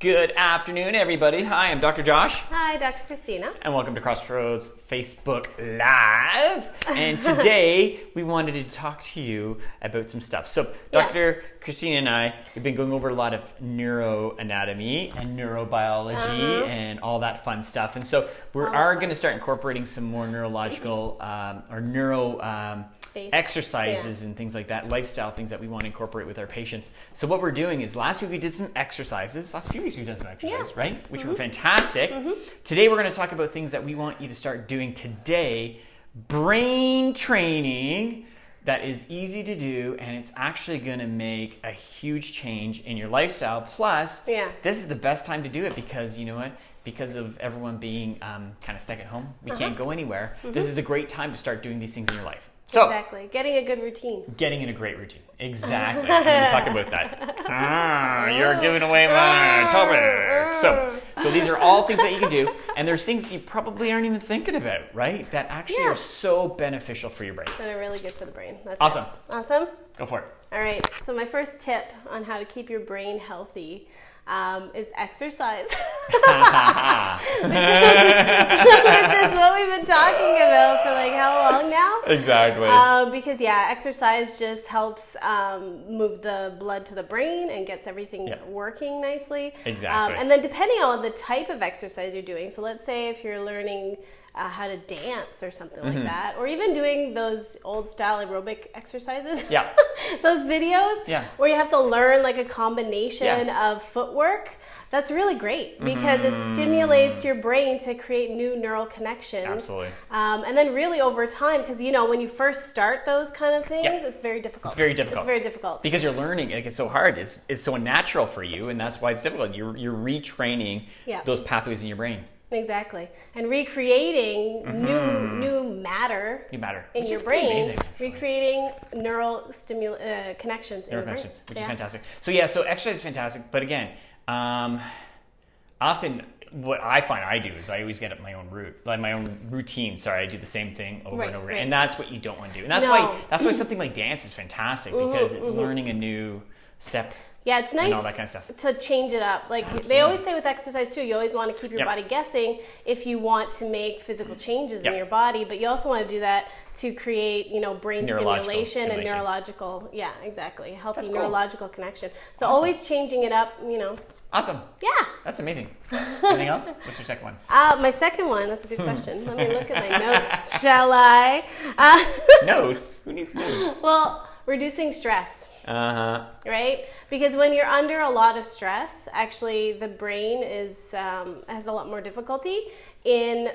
Good afternoon, everybody. Hi, I'm Dr. Josh. Hi, Dr. Kristina. And welcome to Crossroads Facebook Live. And today, we wanted to talk to you about some stuff. So, Dr. Kristina and I, we've been going over a lot of neuroanatomy and neurobiology and all that fun stuff. And so, we are going to start incorporating some more neurological exercises and things like that, lifestyle things that we want to incorporate with our patients. So what we're doing is last week we did some exercises. Last few weeks we've done some exercises, right? Which were fantastic. Today we're going to talk about things that we want you to start doing today. Brain training that is easy to do, and it's actually going to make a huge change in your lifestyle. Plus, this is the best time to do it because you know what? Because of everyone being kind of stuck at home, we can't go anywhere. This is a great time to start doing these things in your life. So, exactly. Getting a good routine. Getting in a great routine. Exactly. I'm going to talk about that. You're giving away my topic. So these are all things that you can do, and there's things you probably aren't even thinking about, right? That actually are so beneficial for your brain. That are really good for the brain. That's awesome. It. Awesome? Go for it. All right. So my first tip on how to keep your brain healthy is exercise. Which is what we've been talking about for like how long now? Exactly. Because exercise just helps move the blood to the brain and gets everything working nicely. Exactly. And then depending on the type of exercise you're doing, so let's say if you're learning how to dance or something like that, or even doing those old style aerobic exercises, those videos where you have to learn like a combination of footwork. That's really great because it stimulates your brain to create new neural connections. Absolutely. And then really over time, because you know when you first start those kind of things, it's very difficult. It's very difficult. It's very difficult. Because you're learning, like it's so hard. It's so unnatural for you, and that's why it's difficult. You're retraining those pathways in your brain. Exactly. And recreating new matter in your brain. Amazing, recreating neural connections in your brain. Which is fantastic. So exercise is fantastic, but again, often what I find I do is I always get up my own routine. Sorry, I do the same thing over and over again. And that's what you don't want to do. And that's why something like dance is fantastic because it's learning a new step. Yeah, it's nice and all that kind of stuff. To change it up. Like they always say with exercise too, you always want to keep your body guessing if you want to make physical changes in your body, but you also want to do that to create, brain stimulation and neurological, healthy neurological connection. So always changing it up, Awesome. Yeah. That's amazing. Anything else? What's your second one? My second one, that's a good question. Let me look at my notes, shall I? Notes? Who needs notes? Well, reducing stress. Right? Because when you're under a lot of stress, actually the brain has a lot more difficulty in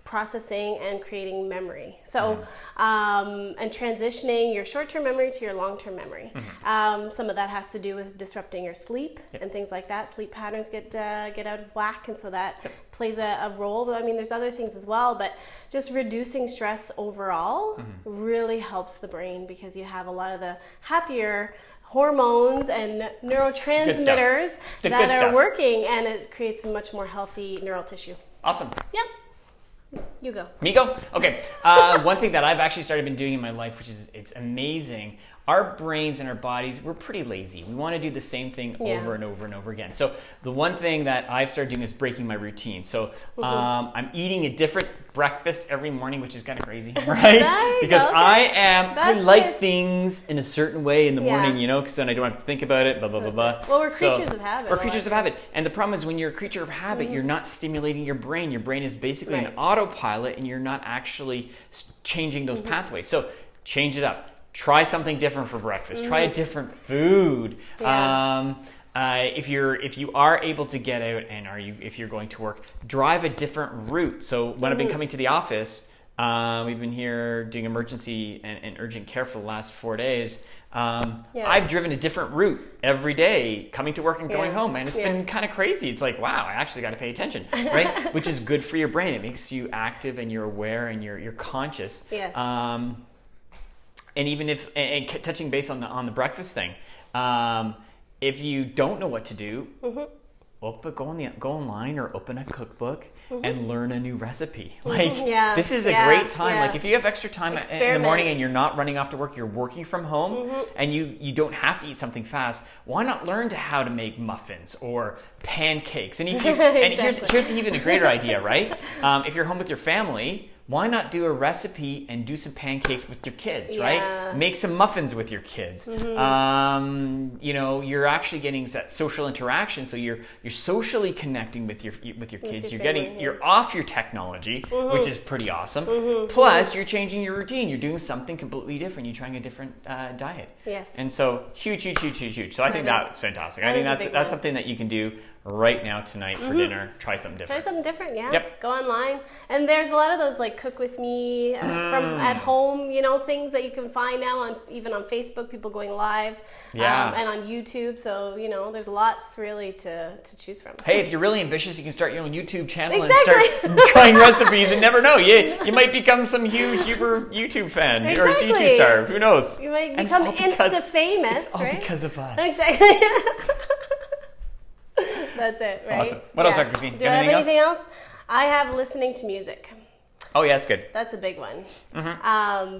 processing and creating memory. So, and transitioning your short-term memory to your long-term memory. Some of that has to do with disrupting your sleep and things like that. Sleep patterns get out of whack, and so that plays a role. But I mean, there's other things as well, but just reducing stress overall really helps the brain because you have a lot of the happier hormones and neurotransmitters that are working, and it creates a much more healthy neural tissue. Awesome. Yep. You go. Me go? Okay. One thing that I've actually started doing in my life, which is it's amazing. Our brains and our bodies, we're pretty lazy. We want to do the same thing over and over and over again. So the one thing that I've started doing is breaking my routine. So I'm eating a different breakfast every morning, which is kind of crazy, right? Because I like things in a certain way in the morning, because then I don't have to think about it, blah, blah, blah, blah. Well, we're creatures of habit. We're creatures of habit. And the problem is when you're a creature of habit, you're not stimulating your brain. Your brain is basically an autopilot, and you're not actually changing those pathways. So change it up. Try something different for breakfast. Try a different food. If you are able to get out and if you're going to work, drive a different route. So when I've been coming to the office, we've been here doing emergency and urgent care for the last 4 days. I've driven a different route every day, coming to work and going home, and it's been kind of crazy. It's like, wow, I actually got to pay attention, right? Which is good for your brain. It makes you active and you're aware and you're conscious. Yes. And even if touching base on the breakfast thing, if you don't know what to do, go online or open a cookbook and learn a new recipe. Like this is a great time. Like if you have extra time in the morning and you're not running off to work, you're working from home and you don't have to eat something fast, why not learn how to make muffins or pancakes? And if you, and here's even a greater idea, right? If you're home with your family, why not do a recipe and do some pancakes with your kids, right? Make some muffins with your kids. You know, you're actually getting that social interaction, so you're socially connecting with your kids. You're off your technology, which is pretty awesome. Plus, you're changing your routine. You're doing something completely different. You're trying a different diet. Yes. And so huge. So I think that's fantastic. I think that's something that you can do right now tonight for dinner. Try something different. Go online, and there's a lot of those like cook with me from at home, you know, things that you can find now even on Facebook, people going live, and on YouTube. So you know, there's lots really to choose from. Hey, if you're really ambitious, you can start your own YouTube channel and start trying recipes, and never know, you might become some huge YouTube fan or YouTube star. Who knows? You might become Insta famous. It's all because of us. Exactly. That's it, right? Awesome. What else, Dr. Christine? Do I have anything else? I have listening to music. Oh, yeah, that's good. That's a big one.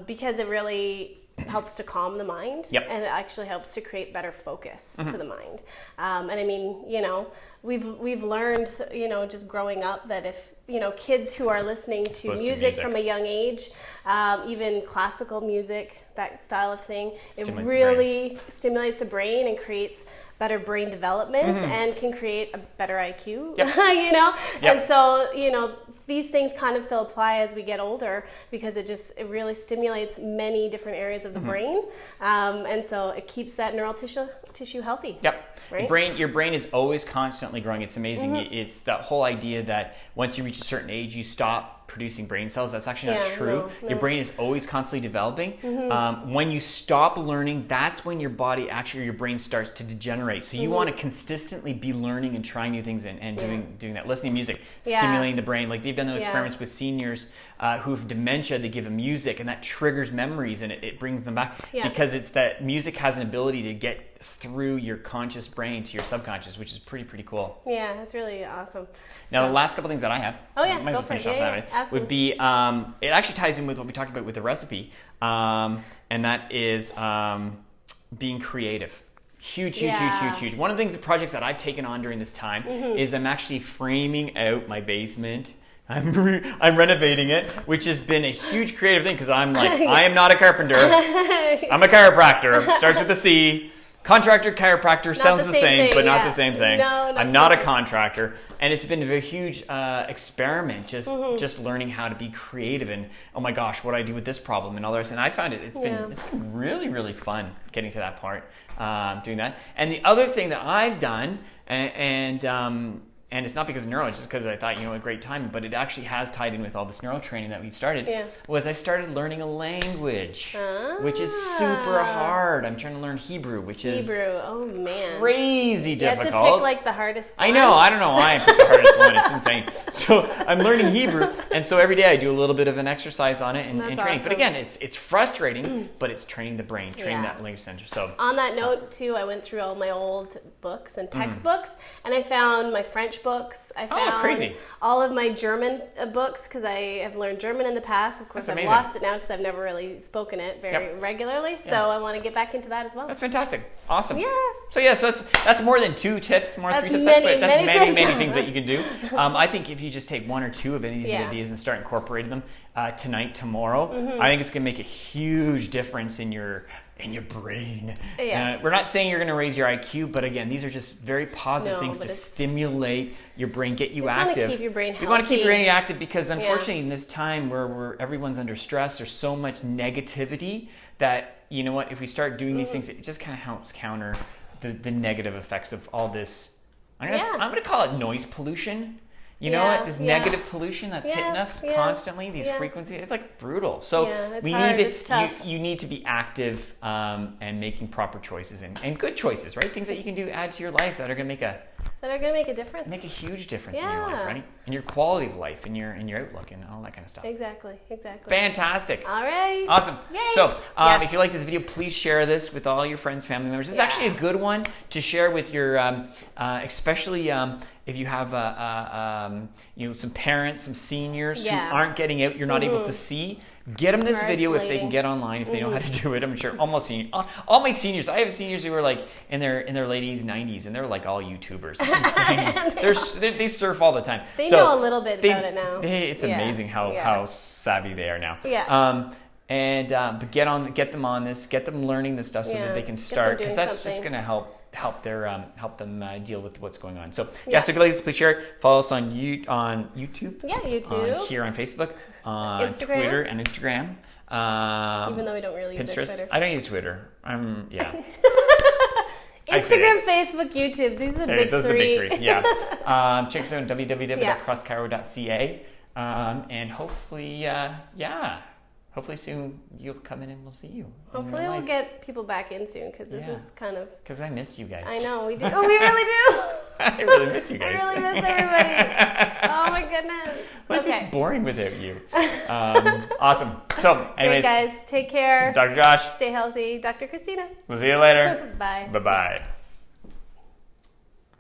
Because it really helps to calm the mind. And it actually helps to create better focus to the mind. And I mean, you know, we've learned, you know, just growing up that if, you know, kids who are listening to music from a young age, even classical music, that style of thing, it really stimulates the brain and creates better brain development and can create a better IQ, you know? And so, you know, these things kind of still apply as we get older because it really stimulates many different areas of the brain. And so it keeps that neural tissue healthy. Right? Your brain is always constantly growing. It's amazing. It's that whole idea that once you reach a certain age, you stop producing brain cells. That's actually not true. No. Your brain is always constantly developing. When you stop learning, that's when your brain starts to degenerate. So you want to consistently be learning and trying new things and doing that. Listening to music, stimulating the brain. Like they've done those experiments with seniors who have dementia. They give them music and that triggers memories and it brings them back because it's that music has an ability to get through your conscious brain to your subconscious, which is pretty cool. Yeah, that's really awesome. Now, the last couple things that I have, might as well finish off that way, would be, it actually ties in with what we talked about with the recipe, and that is being creative. Huge. One of the things, the projects that I've taken on during this time is I'm actually framing out my basement. I'm renovating it, which has been a huge creative thing because I'm like, I am not a carpenter. I'm a chiropractor. Starts with a C. Contractor, chiropractor sounds the same, but not the same thing. No, I'm not a contractor, and it's been a very huge experiment, just learning how to be creative and oh my gosh, what do I do with this problem and all the rest. And I found it's been really fun getting to that part, doing that. And the other thing that I've done, and it's not because of neuro, it's just because I thought, you know, a great time, but it actually has tied in with all this neuro training that we started, was I started learning a language, which is super hard. I'm trying to learn Hebrew, which is crazy difficult. You had to pick like the hardest one. I know. I don't know why I picked the hardest one. It's insane. So I'm learning Hebrew, and so every day I do a little bit of an exercise on it and training. Awesome. But again, it's frustrating, but it's training the brain, training that language center. So on that note, too, I went through all my old books and textbooks, and I found my French books. I found all of my German books because I have learned German in the past. Of course, I've lost it now because I've never really spoken it very regularly. So I want to get back into that as well. That's fantastic. Awesome. Yeah. So that's more than 2 tips, more than 3 tips. That's many things that you can do. I think if you just take 1 or 2 of any of these ideas and start incorporating them tonight, tomorrow, I think it's going to make a huge difference in your brain. We're not saying you're going to raise your IQ, but again, these are just very positive things to stimulate your brain, get you active. We want to keep your brain healthy. We want to keep your brain active because unfortunately in this time where everyone's under stress, there's so much negativity that, you know what, if we start doing these things, it just kind of helps counter the negative effects of all this. I'm going to call it noise pollution. You know what? This negative pollution that's hitting us constantly, these frequencies, it's like brutal. So you need to be active and making proper choices and good choices, right? Things that you can do, add to your life that are going to make a that are going to make a difference. Make a huge difference in your life, right? In your quality of life, in your outlook, and all that kind of stuff. Exactly. Fantastic. All right. Awesome. Yay. So, if you like this video, please share this with all your friends, family members. It's actually a good one to share with your, especially if you have, some parents, some seniors who aren't getting out, you're not able to see. Get them this video if they can get online, if they know how to do it. I'm sure all my seniors. I have seniors who are like in their late 80s, 90s, and they're like all YouTubers. It's insane. They surf all the time. They know a little bit about it now. It's amazing how savvy they are now. Yeah. But get them on this, get them learning this stuff so that they can start, because that's just going to help them deal with what's going on. So so if you like this, please share it. Follow us on YouTube. Yeah, YouTube. Here on Facebook, on Instagram. Twitter and Instagram. Even though we don't really use Twitter. I don't use Twitter. Instagram, Facebook, YouTube. These are the big three. Those are the big three. Yeah. Check us out on www.crosschiro.ca. And hopefully, hopefully soon you'll come in and we'll see you. Hopefully we'll get people back in soon, because this is kind of... Because I miss you guys. I know, we do. Oh, we really do. I really miss you guys. I really miss everybody. Oh my goodness. Life is boring without you. Awesome. So, anyways. Great, guys. Take care. This is Dr. Josh. Stay healthy. Dr. Kristina. We'll see you later. Bye. Bye-bye.